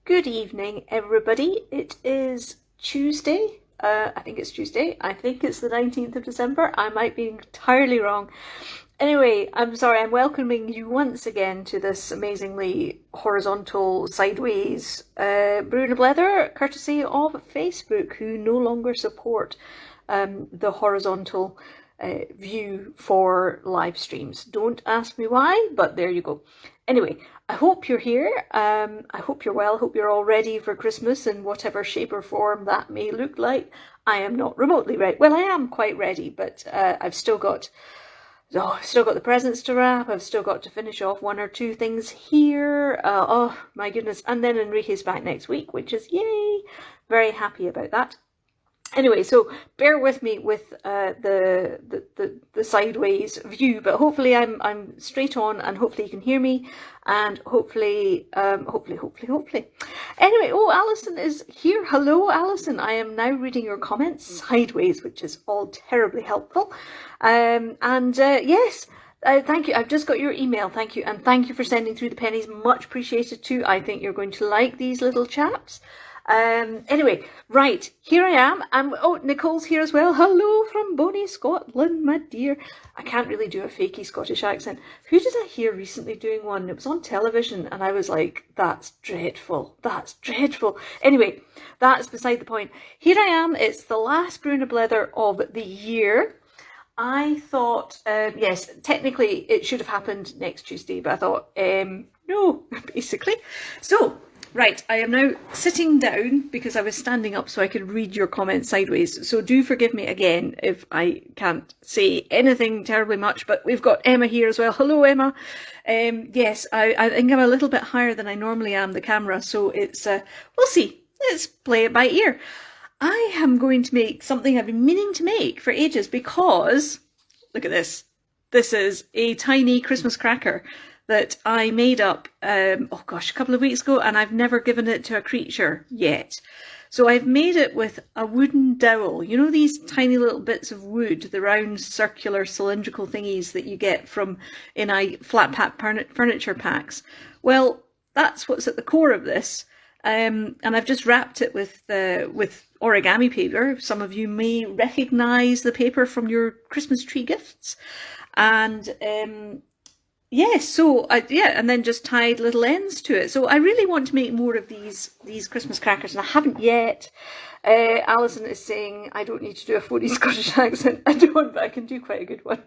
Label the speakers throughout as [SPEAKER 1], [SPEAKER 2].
[SPEAKER 1] Good evening, everybody. It is Tuesday. I think it's Tuesday. I think it's the 19th of December. I might be entirely wrong. Anyway, I'm sorry. I'm welcoming you once again to this amazingly horizontal, sideways Brew and Blether, courtesy of Facebook, who no longer support the horizontal view for live streams. Don't ask me why, but there you go. Anyway, I hope you're here. I hope you're well. Hope you're all ready for Christmas in whatever shape or form that may look like. I am not remotely ready. Well, I am quite ready, but I've still got the presents to wrap. I've still got to finish off one or two things here. Oh my goodness! And then Enrique's back next week, which is yay! Very happy about that. Anyway, so bear with me with the sideways view, but hopefully I'm straight on, and hopefully you can hear me, and hopefully. Anyway, oh, Alison is here. Hello, Alison. I am now reading your comments sideways, which is all terribly helpful. Yes. Thank you. I've just got your email. Thank you. And thank you for sending through the pennies. Much appreciated too. I think you're going to like these little chaps. Anyway, right, here I am. Oh, Nicole's here as well. Hello from Bonnie, Scotland, my dear. I can't really do a fakey Scottish accent. Who did I hear recently doing one? It was on television, and I was like, that's dreadful. That's dreadful. Anyway, that's beside the point. Here I am. It's the last Brew and Blether of the year. I thought, yes, technically it should have happened next Tuesday, but I thought, no, basically. So, right, I am now sitting down because I was standing up so I could read your comments sideways. So do forgive me again if I can't say anything terribly much, but we've got Emma here as well. Hello, Emma. Yes, I think I'm a little bit higher than I normally am, the camera, so it's, we'll see. Let's play it by ear. I am going to make something I've been meaning to make for ages because, look at this. This is a tiny Christmas cracker that I made up, a couple of weeks ago, and I've never given it to a creature yet. So I've made it with a wooden dowel. You know these tiny little bits of wood, the round circular cylindrical thingies that you get from in flat pack furniture packs? Well, that's what's at the core of this. And I've just wrapped it with origami paper. Some of you may recognise the paper from your Christmas tree gifts. And yes, and then just tied little ends to it. So I really want to make more of these Christmas crackers, and I haven't yet. Alison is saying I don't need to do a phony Scottish accent. I don't, but I can do quite a good one.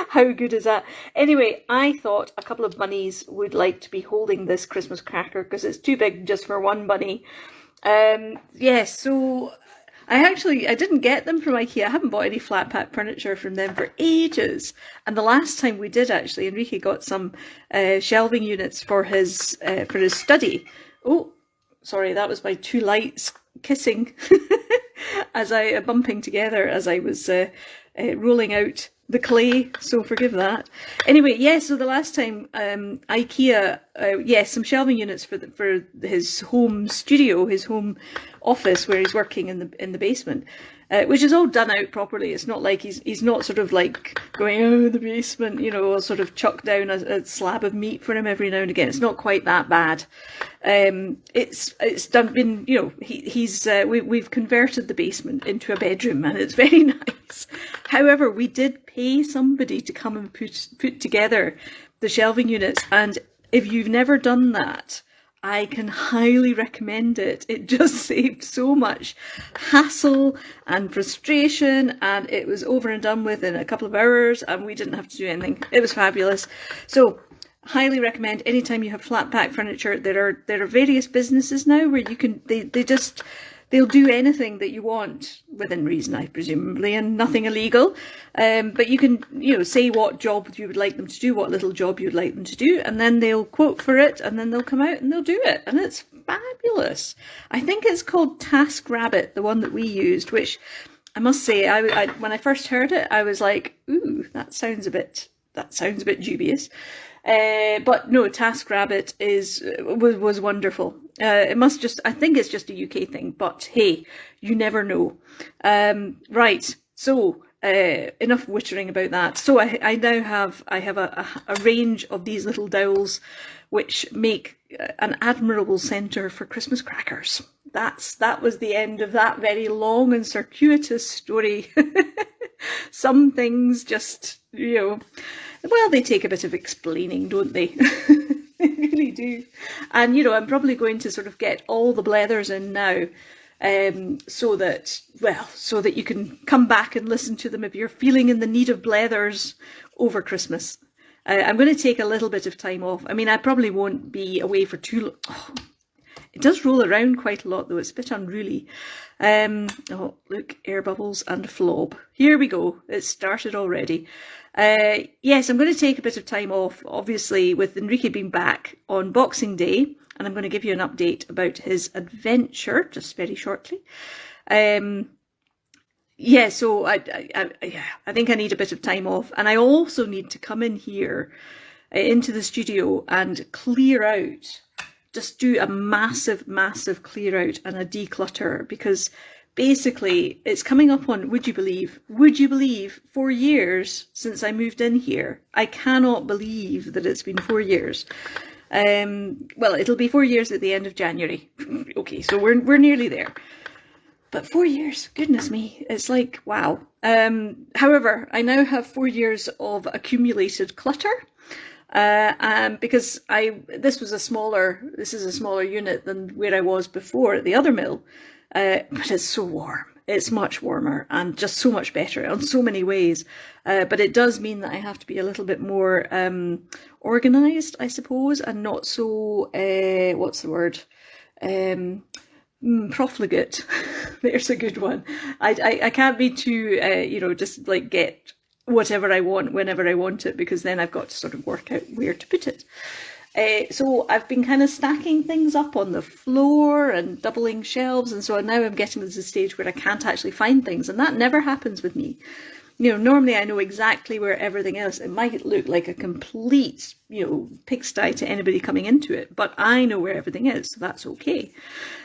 [SPEAKER 1] How good is that? Anyway, I thought a couple of bunnies would like to be holding this Christmas cracker because it's too big just for one bunny. Yes, so I didn't get them from IKEA. I haven't bought any flat pack furniture from them for ages. And the last time we did, actually, Enrique got some shelving units for his study. Oh, sorry, that was my two lights kissing as I bumping together as I was rolling out the clay, so forgive that. Anyway, yes, so the last time IKEA, yes, some shelving units for his home studio, his home office where he's working in the basement, which is all done out properly. It's not like he's not sort of like going, oh, the basement, you know, sort of chuck down a slab of meat for him every now and again. It's not quite that bad. It's done. Been, you know, we've converted the basement into a bedroom, and it's very nice. However, we did pay somebody to come and put together the shelving units, and if you've never done that, I can highly recommend it. It just saved so much hassle and frustration, and it was over and done with in a couple of hours, and we didn't have to do anything. It was fabulous. So highly recommend anytime you have flat pack furniture. There are various businesses now where you can they'll do anything that you want within reason, I presumably, and nothing illegal. But you can, you know, say what job you would like them to do, what little job you'd like them to do, and then they'll quote for it, and then they'll come out and they'll do it, and it's fabulous. I think it's called TaskRabbit, the one that we used, which I must say, I when I first heard it, I was like, ooh, that sounds a bit dubious. But no, TaskRabbit was wonderful. I think it's just a UK thing, but hey, you never know. Right, so enough wittering about that. So I now have a range of these little dowels which make an admirable centre for Christmas crackers. That was the end of that very long and circuitous story. Some things just, well, they take a bit of explaining, don't they? They really do. And, I'm probably going to sort of get all the blethers in now, so that you can come back and listen to them if you're feeling in the need of blethers over Christmas. I'm going to take a little bit of time off. I mean, I probably won't be away for too long. Oh, it does roll around quite a lot, though. It's a bit unruly. Oh, look, air bubbles and flob. Here we go. It started already. Yes, I'm going to take a bit of time off, obviously, with Enrique being back on Boxing Day. And I'm going to give you an update about his adventure just very shortly. Yeah, so I think I need a bit of time off, and I also need to come in here into the studio and clear out, just do a massive clear out and a declutter, because basically it's coming up on, would you believe, 4 years since I moved in here. I cannot believe that it's been 4 years. Well, it'll be 4 years at the end of January. Okay, so we're nearly there. But 4 years, goodness me, it's like, wow. However, I now have 4 years of accumulated clutter, because this is a smaller unit than where I was before at the other mill, but it's so warm. It's much warmer and just so much better in so many ways. But it does mean that I have to be a little bit more organised, I suppose, and not so, what's the word? Profligate. There's a good one. I can't be too, just like get whatever I want whenever I want it, because then I've got to sort of work out where to put it. So I've been kind of stacking things up on the floor and doubling shelves, and so now I'm getting to the stage where I can't actually find things, and that never happens with me. Normally I know exactly where everything is. It might look like a complete, pigsty to anybody coming into it, but I know where everything is, so that's okay.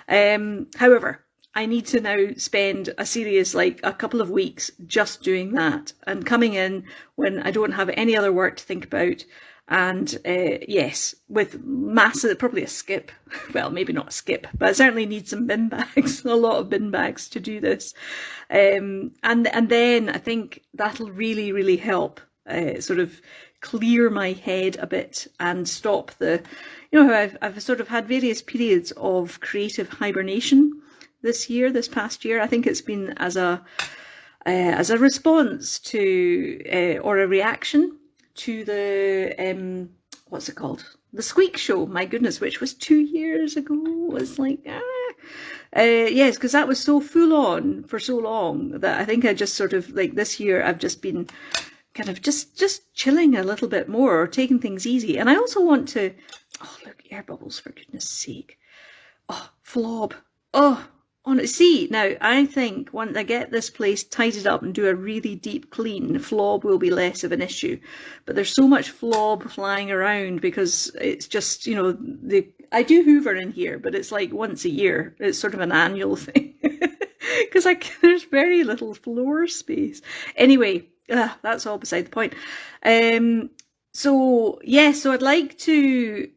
[SPEAKER 1] However, I need to now spend a couple of weeks just doing that and coming in when I don't have any other work to think about. And yes, with massive, probably a skip, well, maybe not a skip, but I certainly need some bin bags, a lot of bin bags to do this. And then I think that'll really, really help sort of clear my head a bit and stop how I've sort of had various periods of creative hibernation this past year. I think it's been as a response to, or a reaction to the, what's it called? The Squeak Show, my goodness, which was 2 years ago. It was like, yes, because that was so full on for so long that I think I just sort of, like this year, I've just been kind of just chilling a little bit more, or taking things easy. And I also want to, oh, look, air bubbles, for goodness sake. Oh, flob. Oh, see, now I think once I get this place tidied up and do a really deep clean, flob will be less of an issue. But there's so much flob flying around because it's just, I do hoover in here, but it's like once a year. It's sort of an annual thing because there's very little floor space. Anyway, that's all beside the point. So I'd like to.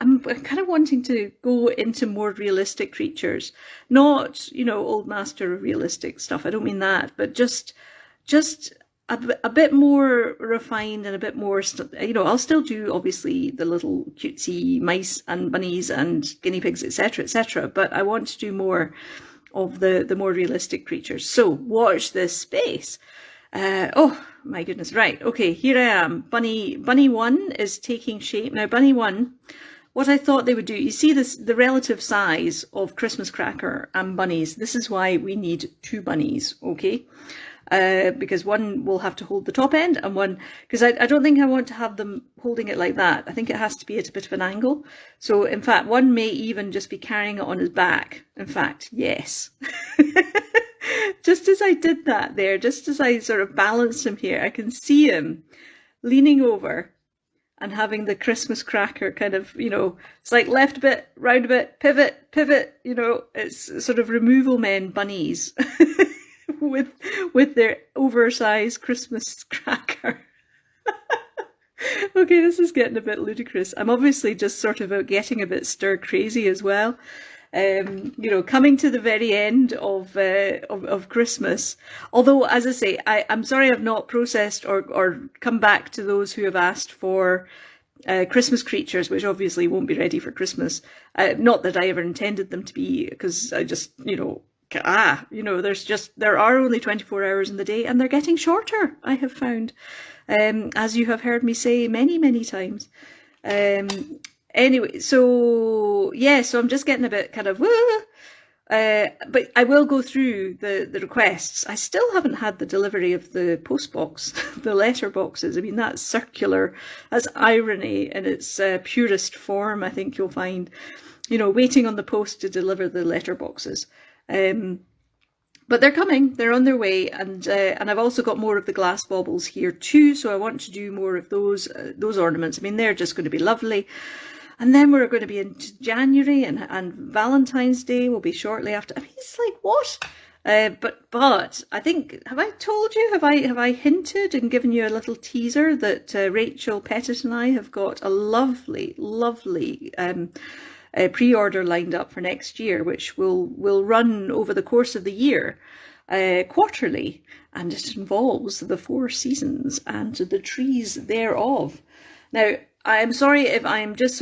[SPEAKER 1] I'm kind of wanting to go into more realistic creatures, not, old master realistic stuff. I don't mean that, but just a bit more refined and a bit more, I'll still do obviously the little cutesy mice and bunnies and guinea pigs, etc., but I want to do more of the more realistic creatures. So watch this space. Oh my goodness. Right. Okay. Here I am. Bunny 1 is taking shape. Now, Bunny 1, what I thought they would do, you see the relative size of Christmas cracker and bunnies. This is why we need 2 bunnies. Okay. Because one will have to hold the top end and one, because I don't think I want to have them holding it like that. I think it has to be at a bit of an angle. So in fact, one may even just be carrying it on his back. In fact, yes. Just as I did that there, just as I sort of balanced him here, I can see him leaning over and having the Christmas cracker kind of, it's like left a bit, round a bit, pivot, it's sort of removal men bunnies with their oversized Christmas cracker. Okay, this is getting a bit ludicrous. I'm obviously just sort of getting a bit stir crazy as well. Coming to the very end of Christmas. Although, as I say, I'm sorry I've not processed or come back to those who have asked for Christmas creatures, which obviously won't be ready for Christmas. Not that I ever intended them to be, because I just, there are only 24 hours in the day, and they're getting shorter, I have found, as you have heard me say many, many times. Anyway, so yeah, so I'm just getting a bit kind of, but I will go through the requests. I still haven't had the delivery of the post box, the letter boxes. I mean, that's circular. That's irony in its purest form, I think you'll find, waiting on the post to deliver the letter boxes. But they're coming, they're on their way, and I've also got more of the glass baubles here too, so I want to do more of those ornaments. I mean, they're just going to be lovely. And then we're going to be into January, and Valentine's Day will be shortly after. I mean, it's like, what? But I think, have I told you, have I hinted and given you a little teaser that Rachel Pettit and I have got a lovely, lovely pre-order lined up for next year, which will run over the course of the year, quarterly, and it involves the 4 seasons and the trees thereof. Now, I'm sorry if I'm just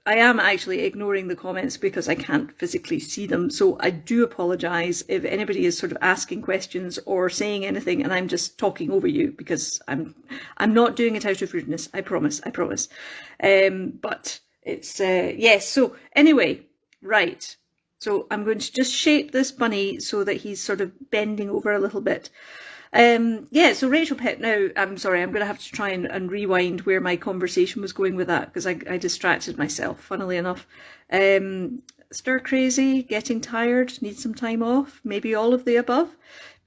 [SPEAKER 1] I am actually ignoring the comments because I can't physically see them. So I do apologise if anybody is sort of asking questions or saying anything and I'm just talking over you, because I'm not doing it out of rudeness. I promise. But it's, yes. So anyway, right. So I'm going to just shape this bunny so that he's sort of bending over a little bit. So Rachel Pett, now, I'm sorry, I'm going to have to try and rewind where my conversation was going with that, because I distracted myself, funnily enough. Stir crazy, getting tired, need some time off, maybe all of the above.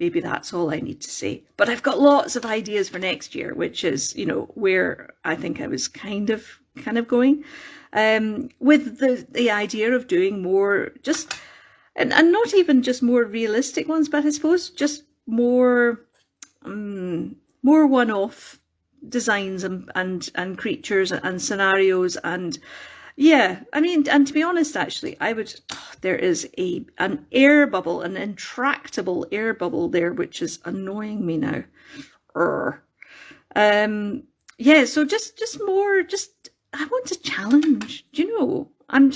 [SPEAKER 1] Maybe that's all I need to say. But I've got lots of ideas for next year, which is, where I think I was kind of going. With the idea of doing more just, and not even just more realistic ones, but I suppose just more one-off designs and creatures and scenarios, and yeah, I mean, and to be honest, actually, there is an air bubble, an intractable air bubble there, which is annoying me now. So just more, I want a challenge. Do you know? I'm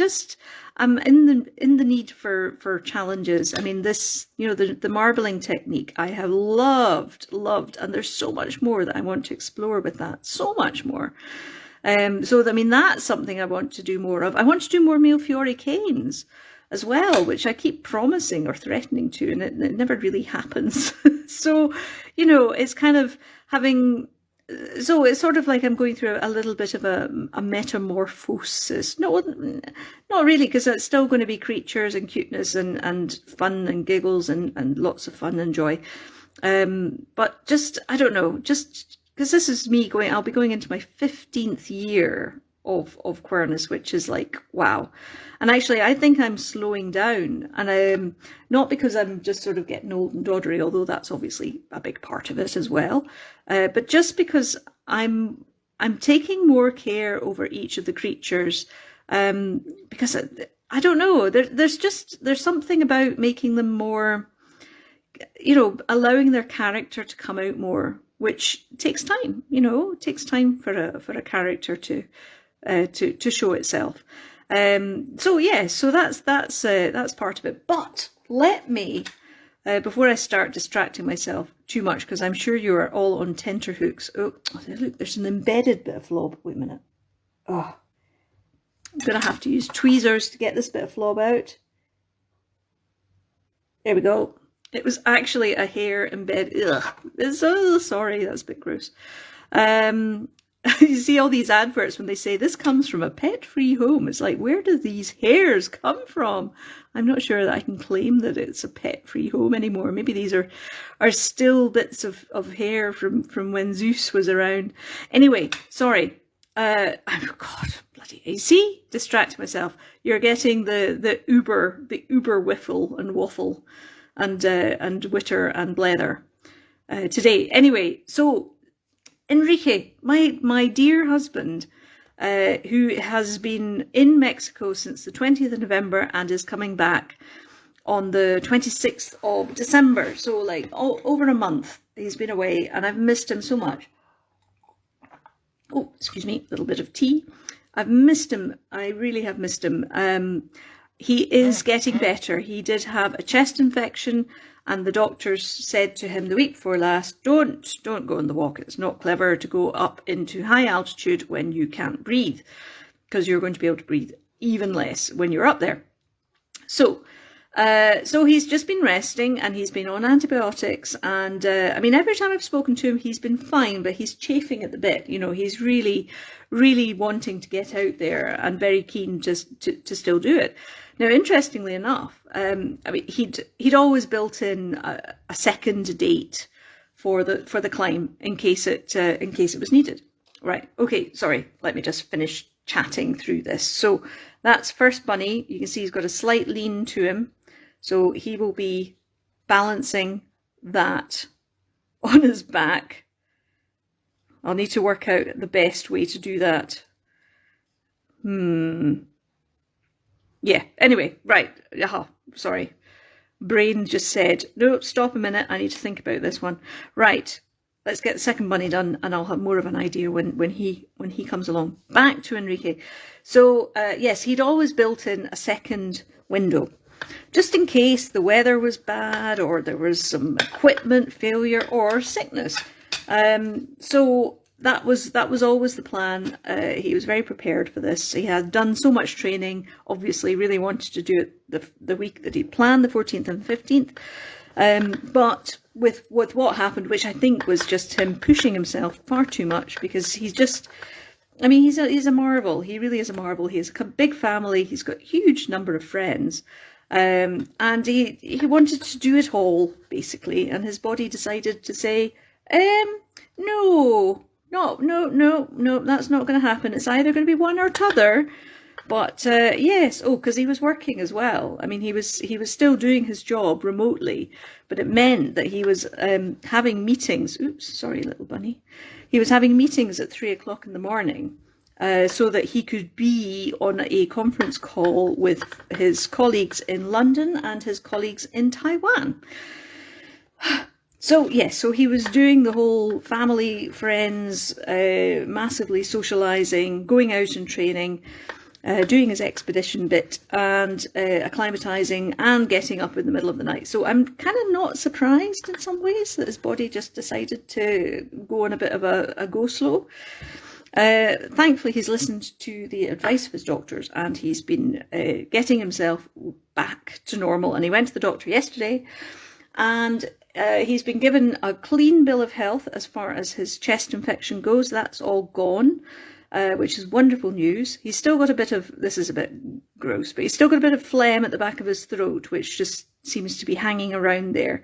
[SPEAKER 1] in the need for challenges. I mean, this, the marbling technique I have loved, and there's so much more that I want to explore with that. So much more. So I mean, that's something I want to do more of. I want to do more Millefiori canes as well, which I keep promising or threatening to, and it never really happens. So, it's kind of having. So it's sort of like I'm going through a little bit of a metamorphosis. No, not really, because it's still going to be creatures and cuteness and fun and giggles and lots of fun and joy. But just, I don't know, just because this is me I'll be going into my 15th year of queerness, which is like, wow. And actually, I think I'm slowing down, and not because I'm just sort of getting old and doddery, although that's obviously a big part of it as well, but just because I'm taking more care over each of the creatures, because I don't know, there's something about making them more, allowing their character to come out more, which takes time. Takes time for a character to show itself. So that's part of it. But let me, before I start distracting myself too much, because I'm sure you are all on tenterhooks. Oh, look, there's an embedded bit of flob. Wait a minute. Oh, I'm going to have to use tweezers to get this bit of flob out. There we go. It was actually a hair embedded. Ugh. So sorry, that's a bit gross. You see all these adverts when they say this comes from a pet-free home. It's like, where do these hairs come from? I'm not sure that I can claim that it's a pet-free home anymore. Maybe these are still bits of hair from when Zeus was around. Anyway, sorry. Oh God, bloody AC. Distract myself. You're getting the uber whiffle and waffle and witter and blether today. Anyway, so Enrique, my dear husband, who has been in Mexico since the 20th of November and is coming back on the 26th of December. So like over a month he's been away, and I've missed him so much. Oh, excuse me, a little bit of tea. I've missed him. I really have missed him. He is getting better. He did have a chest infection, and the doctors said to him the week before last, don't go on the walk. It's not clever to go up into high altitude when you can't breathe, because you're going to be able to breathe even less when you're up there. So he's just been resting, and he's been on antibiotics, and I mean, every time I've spoken to him, he's been fine, but he's chafing at the bit. You know, he's really, really wanting to get out there and very keen to still do it. Now, interestingly enough, I mean, he'd always built in a second date for the climb in case it was needed. Right. Okay. Sorry. Let me just finish chatting through this. So that's first bunny. You can see he's got a slight lean to him. So he will be balancing that on his back. I'll need to work out the best way to do that. Yeah, anyway, right. Sorry. Brain just said, no, stop a minute. I need to think about this one. Right. Let's get the second bunny done, and I'll have more of an idea when he comes along. Back to Enrique. So, yes, he'd always built in a second window, just in case the weather was bad or there was some equipment failure or sickness. So that was always the plan. He was very prepared for this. He had done so much training, obviously really wanted to do it the week that he planned, the 14th and 15th. But with what happened, which I think was just him pushing himself far too much, because he's just, I mean, he's a marvel. He really is a marvel. He has a big family. He's got a huge number of friends. And he wanted to do it all, basically. And his body decided to say, no, that's not going to happen. It's either going to be one or t'other. But yes, because he was working as well. I mean, he was still doing his job remotely, but it meant that he was having meetings. Oops, sorry, little bunny. He was having meetings at 3 o'clock in the morning, so that he could be on a conference call with his colleagues in London and his colleagues in Taiwan. So yes, so he was doing the whole family, friends, massively socialising, going out and training, doing his expedition bit, and acclimatising and getting up in the middle of the night. So I'm kind of not surprised in some ways that his body just decided to go on a bit of a go slow. Thankfully, he's listened to the advice of his doctors, and he's been getting himself back to normal. And he went to the doctor yesterday, and he's been given a clean bill of health as far as his chest infection goes. That's all gone, which is wonderful news. He's still got a bit of, this is a bit gross, but he's still got a bit of phlegm at the back of his throat, which just seems to be hanging around there.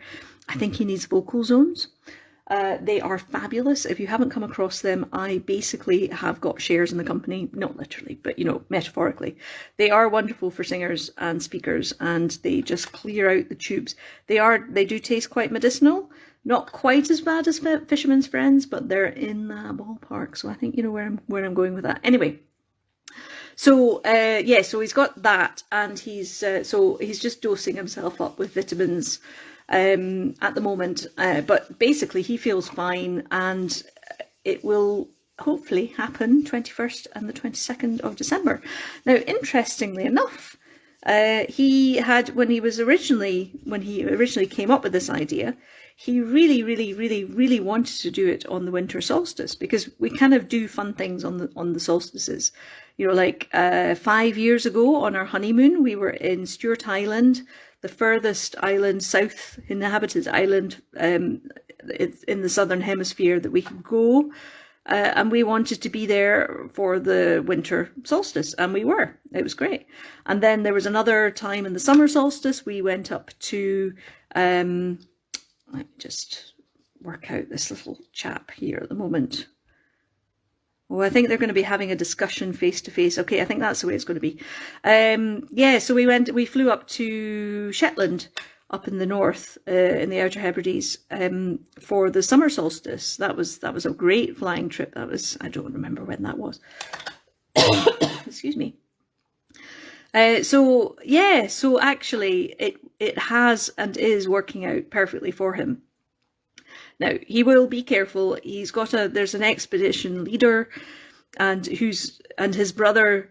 [SPEAKER 1] I think he needs vocal zones. They are fabulous. If you haven't come across them, I basically have got shares in the company, not literally, but, you know, metaphorically. They are wonderful for singers and speakers, and they just clear out the tubes. They do taste quite medicinal, not quite as bad as Fisherman's Friends, but they're in that ballpark. So I think you know where I'm going with that. Anyway. So yeah, so he's got that, and he's just dosing himself up with vitamins at the moment, but basically he feels fine, and it will hopefully happen 21st and the 22nd of December. Now, interestingly enough, he had, when he originally came up with this idea, he really wanted to do it on the winter solstice, because we kind of do fun things on the solstices. You know, like 5 years ago on our honeymoon, we were in Stewart Island, the furthest island, south inhabited island in the southern hemisphere that we could go. And we wanted to be there for the winter solstice, and we were. It was great. And then there was another time in the summer solstice, we went up to, let me just work out this little chap here at the moment. Oh, I think they're going to be having a discussion face to face. Okay, I think that's the way it's going to be. Yeah, so we flew up to Shetland up in the north, in the Outer Hebrides, for the summer solstice. That was a great flying trip. That was, I don't remember when that was. Excuse me. So actually it has and is working out perfectly for him. Now, he will be careful. There's an expedition leader, and his brother,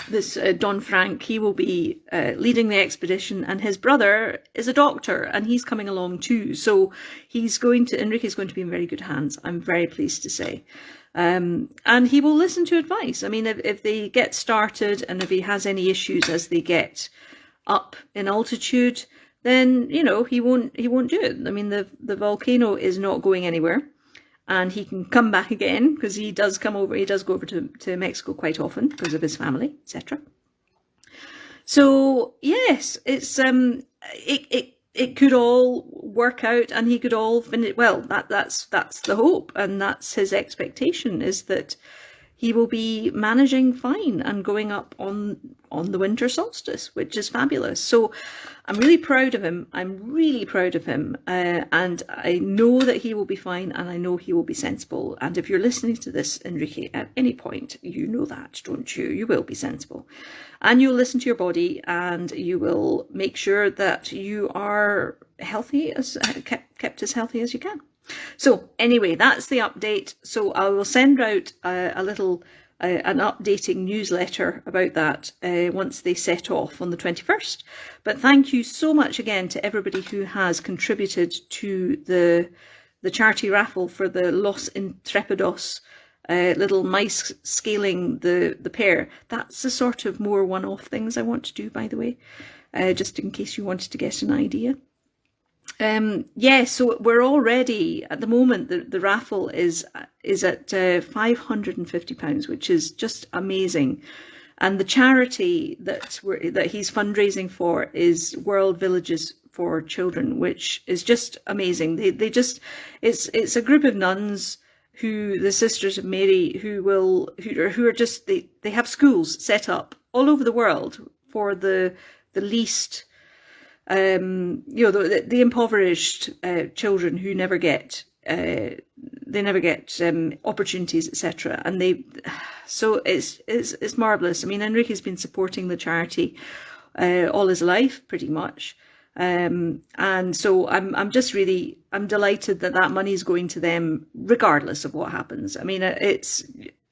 [SPEAKER 1] this Don Frank, he will be leading the expedition, and his brother is a doctor, and he's coming along too. So Enrique's going to be in very good hands, I'm very pleased to say. And he will listen to advice. I mean, if they get started, and if he has any issues as they get up in altitude, then he won't do it. I mean, the volcano is not going anywhere, and he can come back again, because he does go over to Mexico quite often because of his family, etc. So yes, it's it could all work out, and he could all finish well. That's the hope, and that's his expectation, is that he will be managing fine and going up on the winter solstice, which is fabulous. So I'm really proud of him. And I know that he will be fine, and I know he will be sensible. And if you're listening to this, Enrique, at any point, you know that, don't you? You will be sensible. And you'll listen to your body, and you will make sure that you are healthy, kept as healthy as you can. So anyway, that's the update. So I will send out a little an updating newsletter about that once they set off on the 21st. But thank you so much again to everybody who has contributed to the charity raffle for the Los Intrepidos little mice scaling the pear. That's the sort of more one-off things I want to do, by the way, just in case you wanted to get an idea. So we're already, at the moment, the raffle is at £550, which is just amazing. And the charity that he's fundraising for is World Villages for Children, which is just amazing. It's a group of nuns, the Sisters of Mary, who are just, they have schools set up all over the world for the least, the impoverished children who never get opportunities, etc. And so it's marvelous. I mean, Enrique's been supporting the charity all his life, pretty much. And so I'm delighted that money is going to them regardless of what happens. I mean,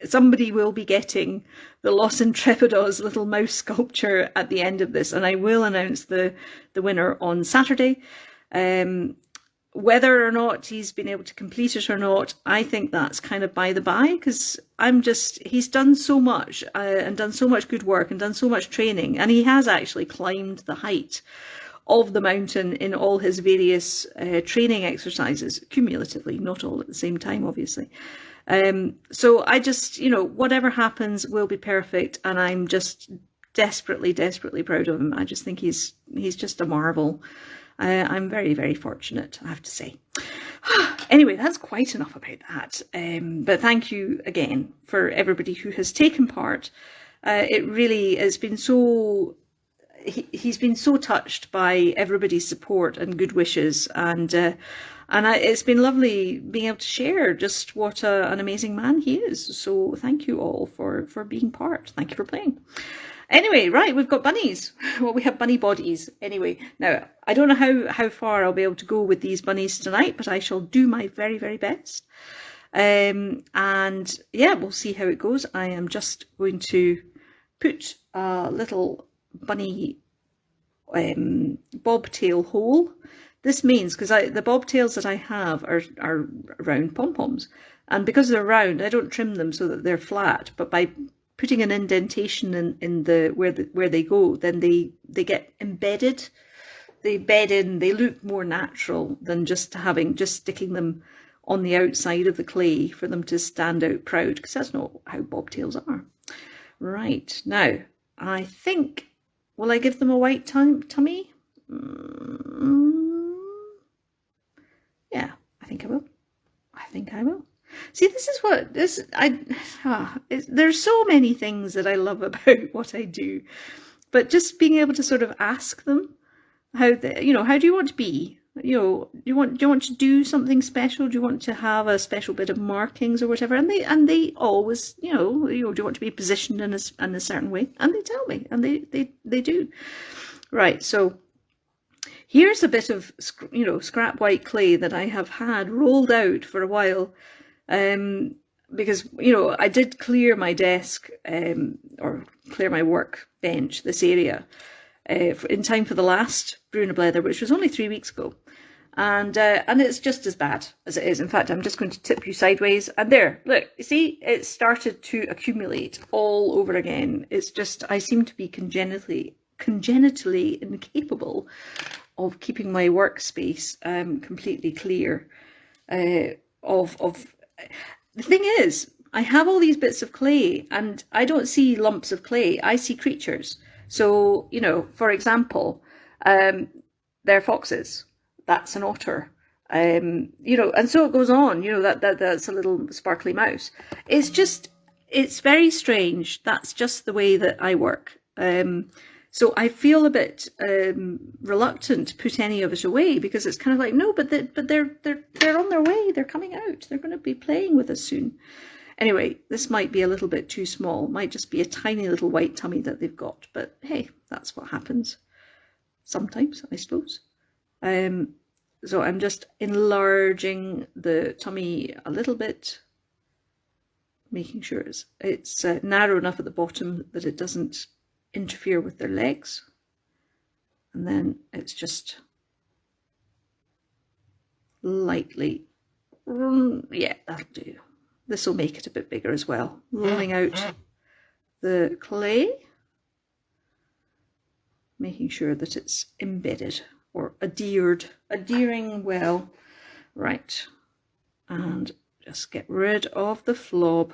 [SPEAKER 1] somebody will be getting the Los Intrepidos little mouse sculpture at the end of this, and I will announce the winner on Saturday. Whether or not he's been able to complete it or not, I think that's kind of by the by, because he's done so much and done so much good work and done so much training, and he has actually climbed the height of the mountain in all his various training exercises, cumulatively, not all at the same time, obviously. So I just, whatever happens will be perfect, and I'm just desperately, desperately proud of him. I just think he's just a marvel. I'm very, very fortunate, I have to say. Anyway, that's quite enough about that. But thank you again for everybody who has taken part. It really has been so... He's been so touched by everybody's support and good wishes, and it's been lovely being able to share just what an amazing man he is. So thank you all for being part. Thank you for playing. Anyway, right, we've got bunnies. Well, we have bunny bodies. Anyway, now, I don't know how far I'll be able to go with these bunnies tonight, but I shall do my very, very best. And yeah, we'll see how it goes. I am just going to put a little bunny bobtail hole. This means, because the bobtails that I have are round pom-poms, and because they're round, I don't trim them so that they're flat, but by putting an indentation in where they go, then they get embedded, they bed in, they look more natural than just sticking them on the outside of the clay for them to stand out proud, because that's not how bobtails are. Right, now I think, will I give them a white tummy? Yeah, I think I will. See, there's so many things that I love about what I do, but just being able to sort of ask them how how do you want to be? Do you want to do something special? Do you want to have a special bit of markings or whatever? And they always, do you want to be positioned in a certain way? And they tell me, and they do. Right, so here's a bit of scrap white clay that I have had rolled out for a while, because I did clear my desk, or clear my work bench, this area, in time for the last Brew and Blether, which was only 3 weeks ago. And it's just as bad as it is. In fact, I'm just going to tip you sideways. And there, look, you see, it's started to accumulate all over again. It's just, I seem to be congenitally incapable of keeping my workspace completely clear of. The thing is, I have all these bits of clay, and I don't see lumps of clay. I see creatures. So, for example, they're foxes. That's an otter. And so it goes on. That's a little sparkly mouse. It's very strange. That's just the way that I work. So I feel a bit reluctant to put any of it away, because it's kind of like, no, but they're on their way. They're coming out. They're going to be playing with us soon. Anyway, this might be a little bit too small. It might just be a tiny little white tummy that they've got. But hey, that's what happens sometimes, I suppose. So I'm just enlarging the tummy a little bit, making sure it's narrow enough at the bottom that it doesn't interfere with their legs. And then it's just lightly, yeah, that'll do. This will make it a bit bigger as well. Rolling out the clay, making sure that it's embedded or adhering well. Right, and just get rid of the flob.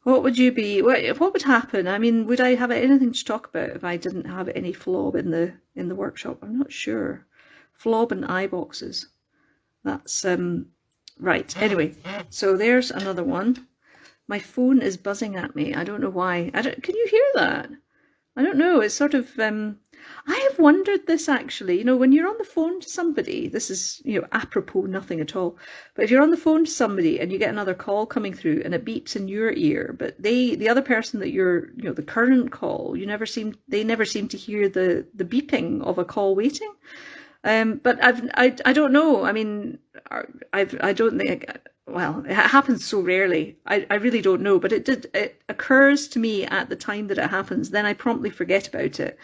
[SPEAKER 1] What would you be? What would happen? I mean, would I have anything to talk about if I didn't have any flob in the workshop? I'm not sure. Flob and eye boxes. That's right. Anyway, so there's another one. My phone is buzzing at me. I don't know why. Can you hear that? I don't know. It's sort of. I have wondered this actually. When you're on the phone to somebody, this is apropos nothing at all. But if you're on the phone to somebody and you get another call coming through and it beeps in your ear, but the other person that you're the current call, they never seem to hear the beeping of a call waiting. But I don't know. I mean, I don't think. Well, it happens so rarely. I really don't know. But it occurs to me at the time that it happens. Then I promptly forget about it,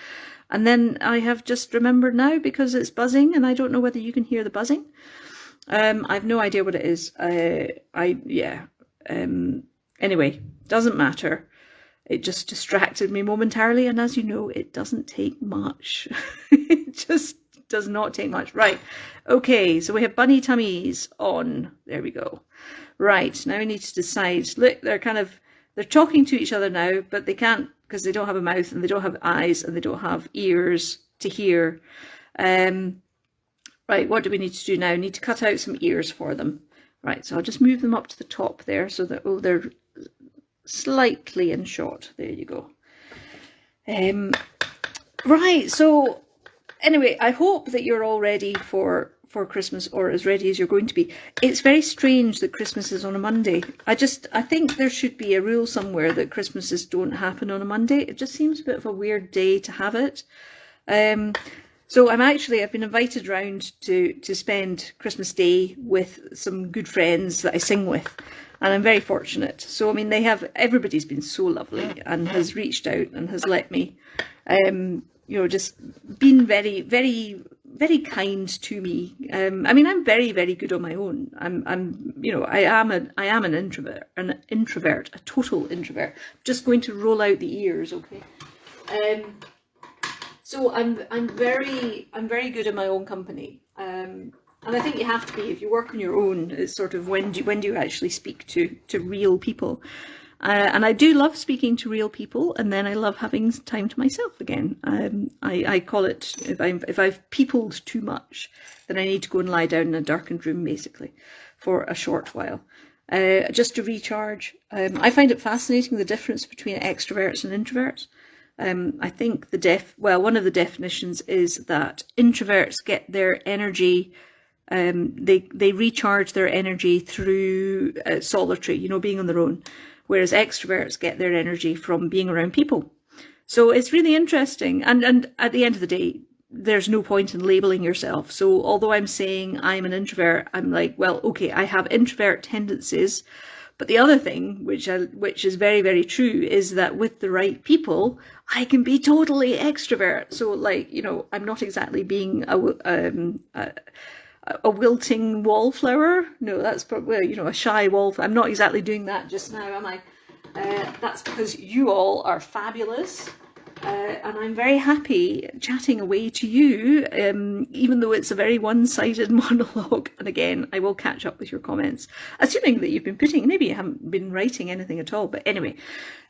[SPEAKER 1] and then I have just remembered now because it's buzzing, and I don't know whether you can hear the buzzing. I have no idea what it is. Anyway, doesn't matter. It just distracted me momentarily, and as you know, it doesn't take much. It just does not take much. Right. Okay, so we have bunny tummies on. There we go. Right, now we need to decide. Look, they're talking to each other now, but they can't because they don't have a mouth and they don't have eyes and they don't have ears to hear. Right, what do we need to do now? We need to cut out some ears for them. Right, so I'll just move them up to the top there so that, they're slightly in shot. There you go. Right, so anyway, I hope that you're all ready for Christmas, or as ready as you're going to be. It's very strange that Christmas is on a Monday. I think there should be a rule somewhere that Christmases don't happen on a Monday. It just seems a bit of a weird day to have it. So I've been invited round to spend Christmas Day with some good friends that I sing with, and I'm very fortunate. So I mean, everybody's been so lovely and has reached out and has let me, just been very, very, very kind to me. I mean, I'm very, very good on my own. I am an introvert, a total introvert. Just going to roll out the ears, okay? So I'm very good in my own company. And I think you have to be if you work on your own. It's sort of when do you actually speak to real people. And I do love speaking to real people, and then I love having time to myself again. I call it, if I've peopled too much, then I need to go and lie down in a darkened room, basically, for a short while, just to recharge. I find it fascinating, the difference between extroverts and introverts. I think one of the definitions is that introverts get their energy, they recharge their energy through solitary, being on their own, whereas extroverts get their energy from being around people. So it's really interesting. And at the end of the day, there's no point in labeling yourself. So although I'm saying I'm an introvert, I'm like, well, okay, I have introvert tendencies. But the other thing, which is very, very true, is that with the right people, I can be totally extrovert. So I'm not exactly being a wilting wallflower. No, that's probably, a shy wallflower. I'm not exactly doing that just now, am I? That's because you all are fabulous. And I'm very happy chatting away to you, even though it's a very one-sided monologue. And again, I will catch up with your comments, assuming that you've been maybe you haven't been writing anything at all. But anyway,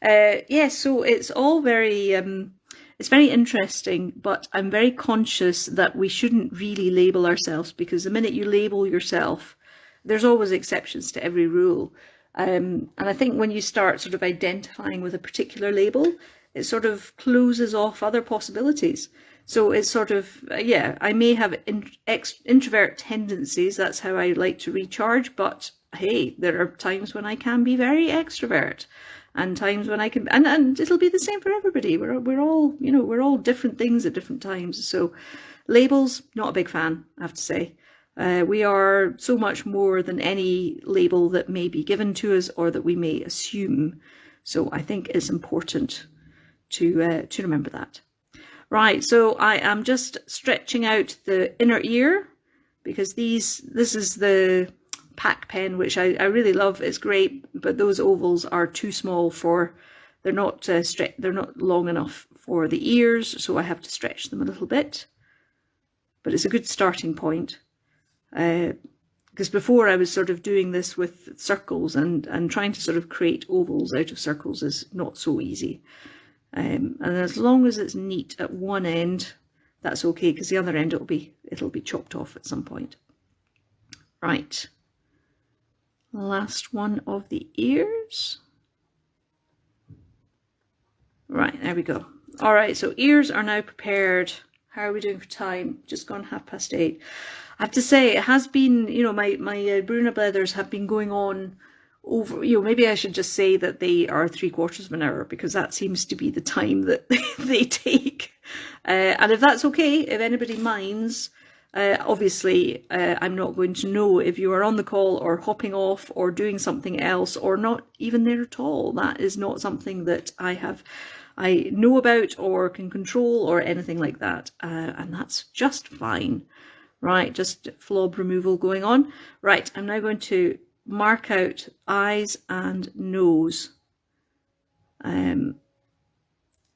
[SPEAKER 1] so it's all it's very interesting, but I'm very conscious that we shouldn't really label ourselves, because the minute you label yourself, there's always exceptions to every rule. And I think when you start sort of identifying with a particular label, it sort of closes off other possibilities. So it's sort of, I may have introvert tendencies. That's how I like to recharge. But hey, there are times when I can be very extrovert, and times when I can, and it'll be the same for everybody. We're all different things at different times. So labels, not a big fan, I have to say. We are so much more than any label that may be given to us or that we may assume. So I think it's important to remember that. Right, so I am just stretching out the inner ear, because this is the pack pen, which I really love. It's great, but those ovals are too small they're not long enough for the ears, so I have to stretch them a little bit. But it's a good starting point, because before I was sort of doing this with circles, and trying to sort of create ovals out of circles is not so easy. And as long as it's neat at one end, that's okay, because the other end it'll be chopped off at some point. Right, last one of the ears. Right, there we go. All right, so ears are now prepared. How are we doing for time? Just gone 8:30. I have to say, it has been, my Brew Blethers have been going on over, maybe I should just say that they are 3/4 of an hour, because that seems to be the time that they take. And if that's okay, if anybody minds, obviously I'm not going to know if you are on the call or hopping off or doing something else or not even there at all. That is not something that I know about or can control or anything like that. And that's just fine. Right, just flob removal going on. Right, I'm now going to mark out eyes and nose.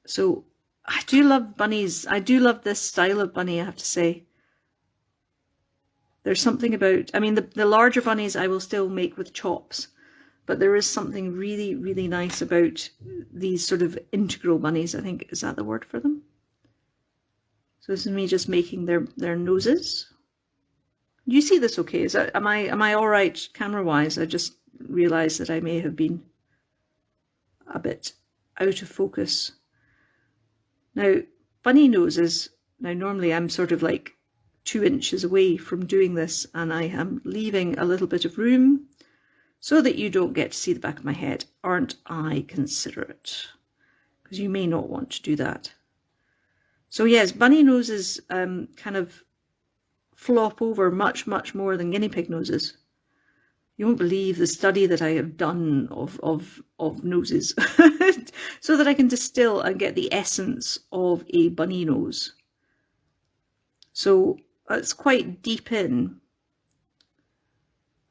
[SPEAKER 1] So I do love bunnies. I do love this style of bunny, I have to say. There's something about, the larger bunnies I will still make with chops, but there is something really, really nice about these sort of integral bunnies, I think. Is that the word for them? So this is me just making their noses. Do you see this okay? Am I all right camera-wise? I just realised that I may have been a bit out of focus. Now, bunny noses, normally I'm sort of like 2 inches away from doing this, and I am leaving a little bit of room so that you don't get to see the back of my head. Aren't I considerate? Because you may not want to do that. So yes, bunny noses kind of flop over much, much more than guinea pig noses. You won't believe the study that I have done of noses so that I can distill and get the essence of a bunny nose. So it's quite deep in,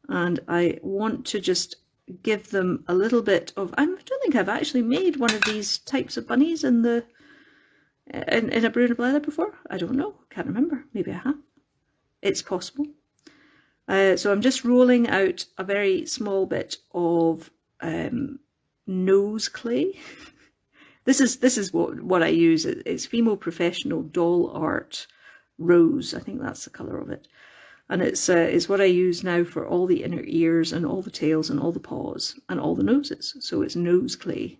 [SPEAKER 1] and I want to just give them a little bit of, I don't think I've actually made one of these types of bunnies in a Brew Blether before. I don't know, can't remember, maybe I have. It's possible. So I'm just rolling out a very small bit of nose clay. This is what I use. It's Fimo Professional Doll Art Rose. I think that's the colour of it. And it's what I use now for all the inner ears and all the tails and all the paws and all the noses. So it's nose clay.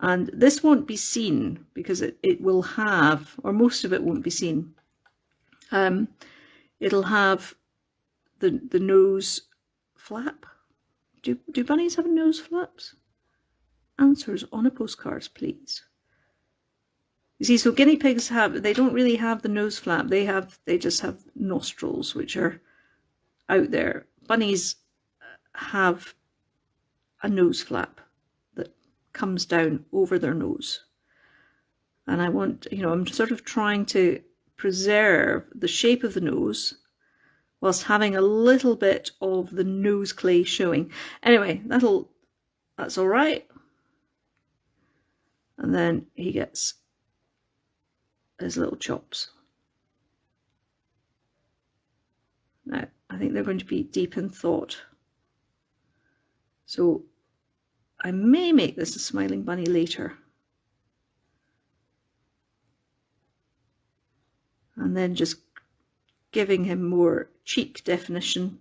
[SPEAKER 1] And this won't be seen because it will have, or most of it won't be seen. It'll have the nose flap. Do bunnies have nose flaps? Answers on a postcard, please. You see, so guinea pigs they don't really have the nose flap. They just have nostrils, which are out there. Bunnies have a nose flap that comes down over their nose. And I want, I'm sort of trying to preserve the shape of the nose whilst having a little bit of the nose clay showing. Anyway, that's all right. And then he gets his little chops. Now, I think they're going to be deep in thought. So I may make this a smiling bunny later. And then just giving him more cheek definition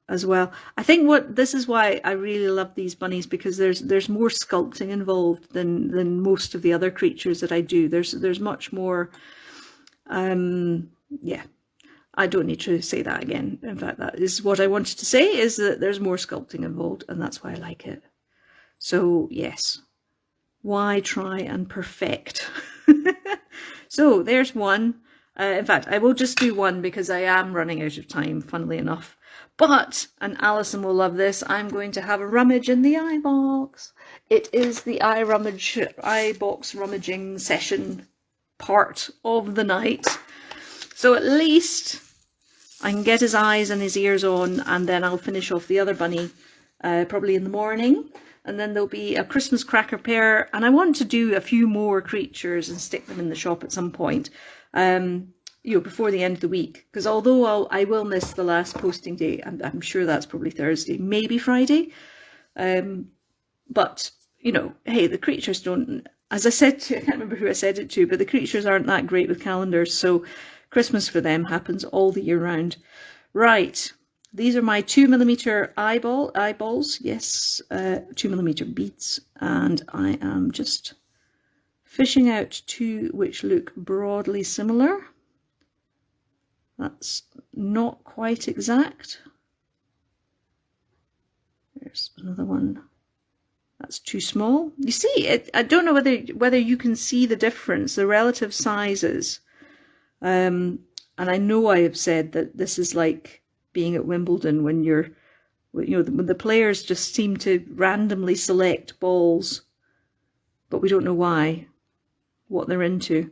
[SPEAKER 1] as well. I think this is why I really love these bunnies, because there's more sculpting involved than most of the other creatures that I do. There's much more, yeah, I don't need to say that again. In fact, that is what I wanted to say, is that there's more sculpting involved, and that's why I like it. So yes, why try and perfect? So there's one. In fact, I will just do one because I am running out of time, funnily enough. But, and Alison will love this, I'm going to have a rummage in the eye box. It is the eye box rummaging session part of the night. So at least I can get his eyes and his ears on, and then I'll finish off the other bunny probably in the morning. And then there'll be a Christmas cracker pair, and I want to do a few more creatures and stick them in the shop at some point, before the end of the week. Because although I will miss the last posting day, I'm sure that's probably Thursday, maybe Friday. But, hey, the creatures don't, as I said to, I can't remember who I said it to, but the creatures aren't that great with calendars, so Christmas for them happens all the year round. Right. These are my 2mm eyeballs, yes, 2mm beads, and I am just fishing out two which look broadly similar. That's not quite exact. There's another one. That's too small. You see, I don't know whether you can see the difference, the relative sizes. And I know I have said that this is like being at Wimbledon when when the players just seem to randomly select balls, but we don't know why, what they're into.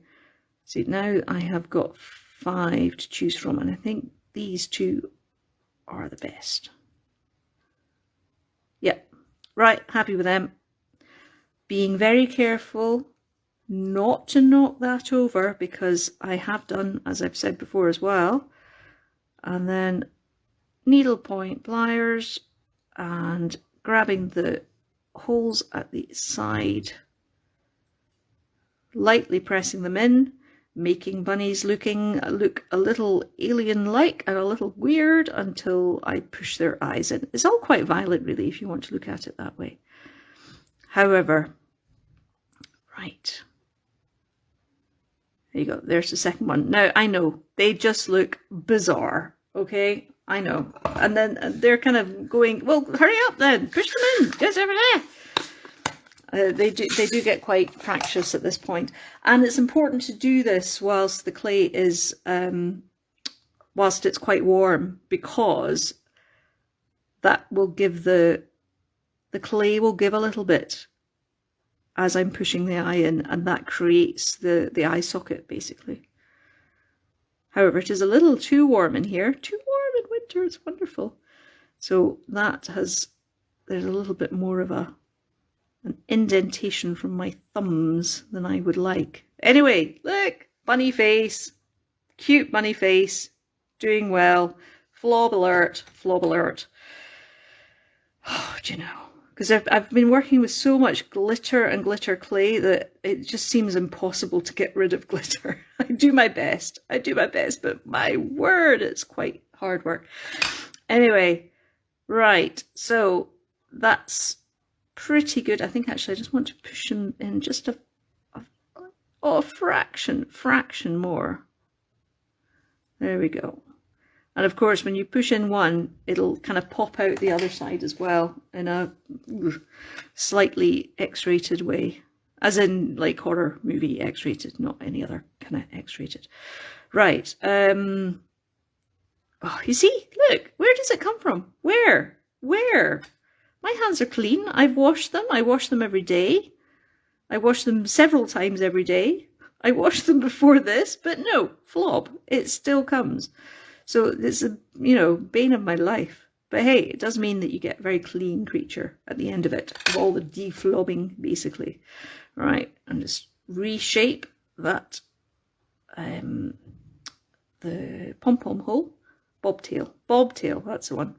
[SPEAKER 1] See, now I have got 5 to choose from, and I think these two are the best. Yep, right, happy with them. Being very careful not to knock that over, because I have done, as I've said before as well. And then needlepoint pliers and grabbing the holes at the side, lightly pressing them in, making bunnies look a little alien-like and a little weird until I push their eyes in. It's all quite violent, really, if you want to look at it that way. However, right, there you go, there's the second one. Now, I know, they just look bizarre, okay? I know. And then they're kind of going, well, hurry up then, push them in, get over there. They do get quite fractious at this point. And it's important to do this whilst the clay is, whilst it's quite warm, because that will give the clay will give a little bit as I'm pushing the eye in, and that creates the eye socket, basically. However, it is a little too warm in here, too warm in winter, it's wonderful. So there's a little bit more of an indentation from my thumbs than I would like. Anyway, look, bunny face, cute bunny face, doing well, flob alert, flob alert. Oh, do you know, because I've been working with so much glitter and glitter clay that it just seems impossible to get rid of glitter. I do my best, but my word, it's quite hard work. Anyway, right, so that's pretty good. I think actually I just want to push him in just a fraction more. There we go. And of course, when you push in one, it'll kind of pop out the other side as well in a slightly X-rated way. As in, like, horror movie X-rated, not any other kind of X-rated. Right. Oh, you see? Look, where does it come from? Where? My hands are clean. I've washed them. I wash them every day. I wash them several times every day. I washed them before this, but no, flob. It still comes. So it's a, bane of my life. But hey, it does mean that you get a very clean creature at the end of it, of all the deflobbing, basically. Right, and just reshape that, the pom-pom hole. Bobtail, that's the one.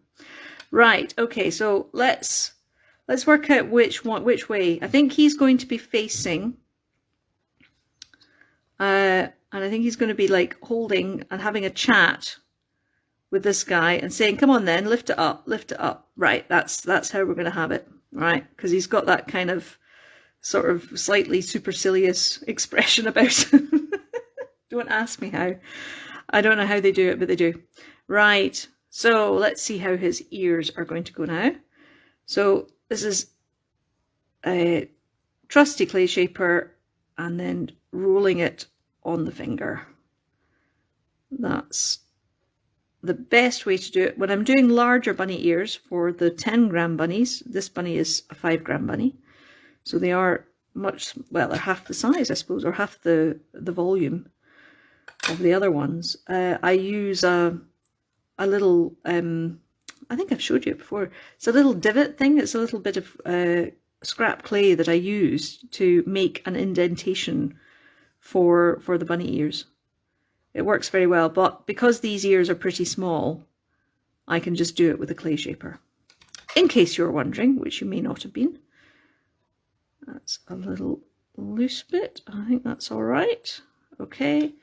[SPEAKER 1] Right, okay, so let's work out which way. I think he's going to be facing, and I think he's going to be like holding and having a chat with this guy and saying, come on then, lift it up. Right, that's how we're going to have it, right? Because he's got that kind of sort of slightly supercilious expression about him. Don't ask me how. I don't know how they do it, but they do. Right, so let's see how his ears are going to go now. So this is a trusty clay shaper and then rolling it on the finger. That's the best way to do it. When I'm doing larger bunny ears for the 10-gram bunnies, this bunny is a 5-gram bunny. So they are they're half the size, I suppose, or half the volume of the other ones. I use a little, I think I've showed you it before. It's a little divot thing. It's a little bit of scrap clay that I use to make an indentation for the bunny ears. It works very well, but because these ears are pretty small, I can just do it with a clay shaper. In case you're wondering, which you may not have been. That's a little loose bit. I think that's all right. Okay.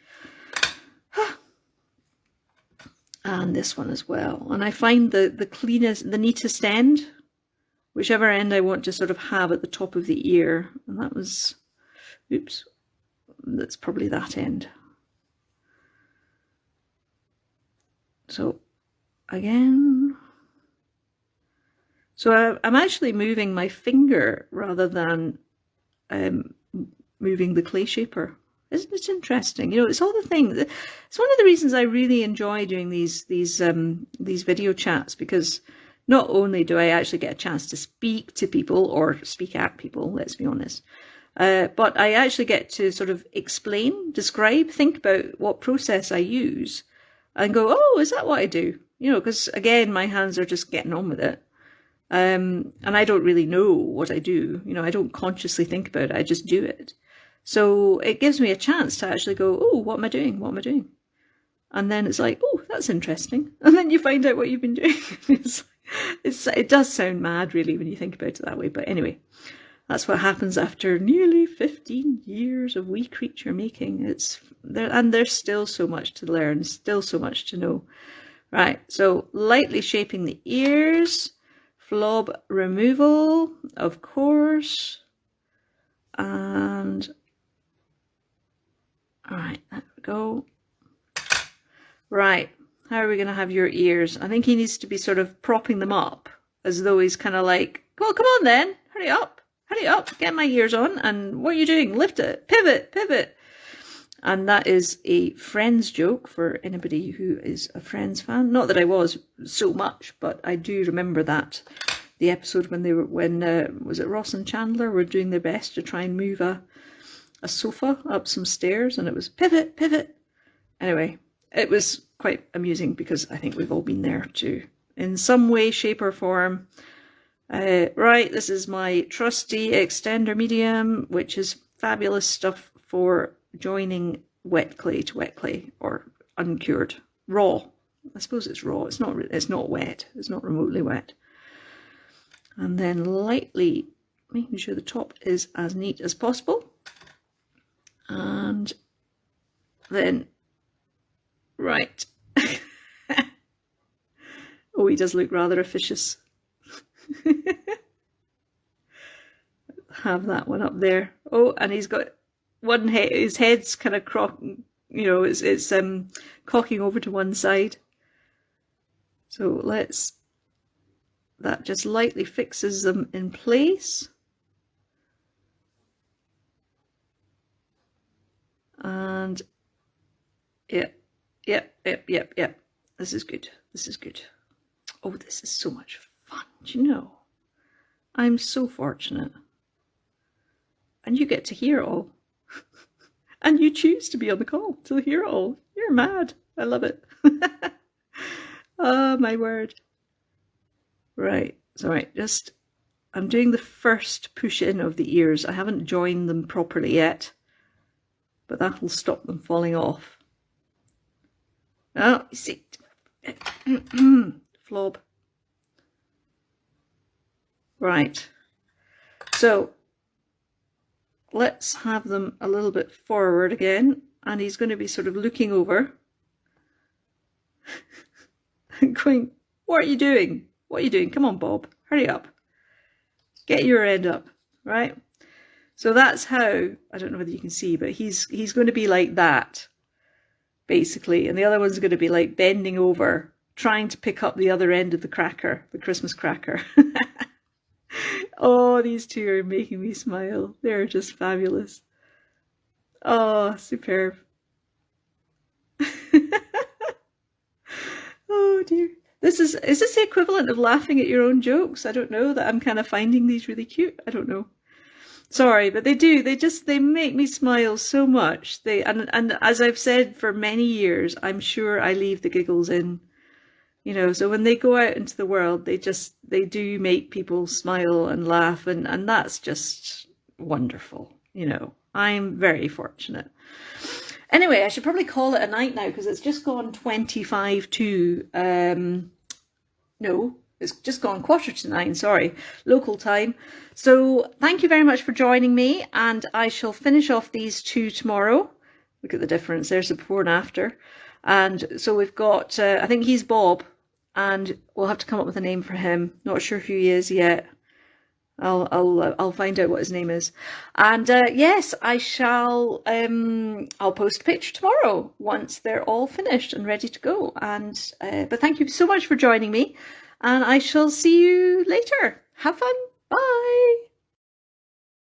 [SPEAKER 1] And this one as well. And I find the cleanest, the neatest end, whichever end I want to sort of have at the top of the ear. And that was, oops, that's probably that end. So again, so I'm actually moving my finger rather than moving the clay shaper. Isn't it interesting? It's all the things. It's one of the reasons I really enjoy doing these video chats, because not only do I actually get a chance to speak to people or speak at people, let's be honest, but I actually get to sort of explain, describe, think about what process I use, and go, oh, is that what I do? Because again, my hands are just getting on with it. And I don't really know what I do. I don't consciously think about it. I just do it. So it gives me a chance to actually go, oh, what am I doing? And then it's like, oh, that's interesting. And then you find out what you've been doing. It does sound mad, really, when you think about it that way. But anyway, that's what happens after nearly 15 years of wee creature making. And there's still so much to learn, still so much to know. Right, so lightly shaping the ears, flob removal, of course, and all right, there we go. Right, how are we going to have your ears? I think he needs to be sort of propping them up as though he's kind of like, well, come on then, hurry up, get my ears on. And what are you doing? Lift it, pivot. And that is a Friends joke for anybody who is a Friends fan. Not that I was so much, but I do remember that. The episode when was it Ross and Chandler were doing their best to try and move a sofa up some stairs, and it was pivot. Anyway, it was quite amusing because I think we've all been there too, in some way, shape or form. Right, this is my trusty extender medium, which is fabulous stuff for joining wet clay to wet clay, or uncured, raw. I suppose it's raw. It's not wet. It's not remotely wet. And then lightly making sure the top is as neat as possible. And then, right. Oh, he does look rather officious. have that one up there. Oh, and he's got one head, his head's kind of it's cocking over to one side. So that just lightly fixes them in place. And yep. This is good. This is good. Oh, this is so much fun. Do you know? I'm so fortunate. And you get to hear it all. And you choose to be on the call to hear it all. You're mad. I love it. Oh, my word. Right. So, I'm doing the first push in of the ears. I haven't joined them properly yet, but that'll stop them falling off. Oh, you see. Flob. Right. So let's have them a little bit forward again, and he's going to be sort of looking over and going, what are you doing? What are you doing? Come on, Bob, hurry up. Get your end up, right? So that's how, I don't know whether you can see, but he's going to be like that, basically. And the other one's going to be like bending over, trying to pick up the other end of the cracker, the Christmas cracker. Oh, these two are making me smile. They're just fabulous. Oh, superb. Oh dear. Is this the equivalent of laughing at your own jokes? I don't know, that I'm kind of finding these really cute. I don't know. Sorry, but they do. They make me smile so much. And as I've said for many years, I'm sure I leave the giggles in. You know, so when they go out into the world, they do make people smile and laugh, and that's just wonderful. You know, I'm very fortunate. Anyway, I should probably call it a night now because it's just gone 25 to, no, it's just gone 8:45, sorry, local time. So thank you very much for joining me, and I shall finish off these two tomorrow. Look at the difference, there's the before and after. And so we've got, I think he's Bob, and we'll have to come up with a name for him. Not sure who he is yet. I'll find out what his name is. And yes, I shall. I'll post a picture tomorrow once they're all finished and ready to go. And but thank you so much for joining me, and I shall see you later. Have fun.